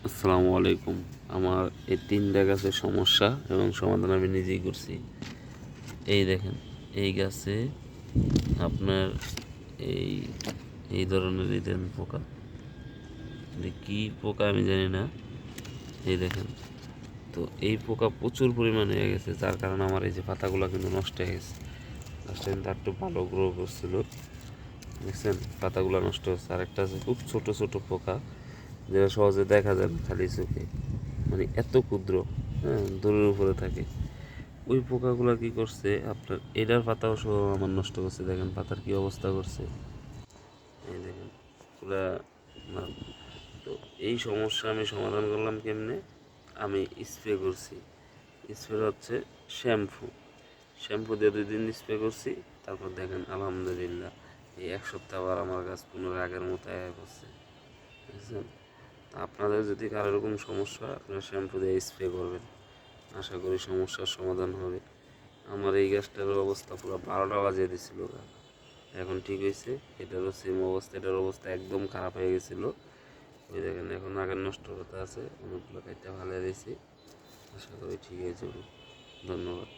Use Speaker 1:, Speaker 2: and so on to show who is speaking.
Speaker 1: আসসালামু আলাইকুম। আমার এই ৩টা গাছের সমস্যা এবং সমাধান আমি নিজেই করছি। এই দেখেন, এই গাছে আপনার এই এই ধরনেরই দেন পোকা, কী পোকা আমি জানি না। এই দেখেন, তো এই পোকা প্রচুর পরিমাণে হয়ে গেছে, যার কারণে আমার এই যে পাতাগুলো কিন্তু নষ্ট হয়ে গেছে। গাছটা কিন্তু একটু ভালো গ্রো করছিল, দেখছেন পাতাগুলো নষ্ট হচ্ছে। আর একটা আছে খুব ছোট ছোট পোকা, যেটা সহজে দেখা যায় না খালি চোখে, মানে এত ক্ষুদ্র, হ্যাঁ, দূরের উপরে থাকে। ওই পোকাগুলো কি করছে আপনার এটার পাতাও সহ আমার নষ্ট করছে। দেখেন পাতার কি অবস্থা করছে, এই দেখেন পুরা না। তো এই সমস্যা আমি সমাধান করলাম কেমনে? আমি স্প্রে করছি। স্প্রে হচ্ছে শ্যাম্পু। শ্যাম্পু দিয়ে 2 দিন স্প্রে করছি, তারপর দেখেন আলহামদুলিল্লাহ এই 1 সপ্তাহ আবার আমার গাছ পুনরায় আগের মতো আয়া করছে, বুঝছেন? আপনাদের যদি কারো এরকম সমস্যা হয়, আপনারা শ্যাম্পু দিয়ে স্প্রে করবেন, আশা করি সমস্যার সমাধান হবে। আমার এই গাছটার অবস্থা পুরো 12টা বাজিয়ে দিছিল, এখন ঠিক হয়েছে। এটারও সেম অবস্থা, এটার অবস্থা একদম খারাপ হয়ে গেছিলো। ওই দেখেন এখন আগের নষ্ট কথা আছে, অনেকগুলো কাইটটা ভালো দিয়েছি, আশা করি ঠিক হয়ে যাবে। ধন্যবাদ।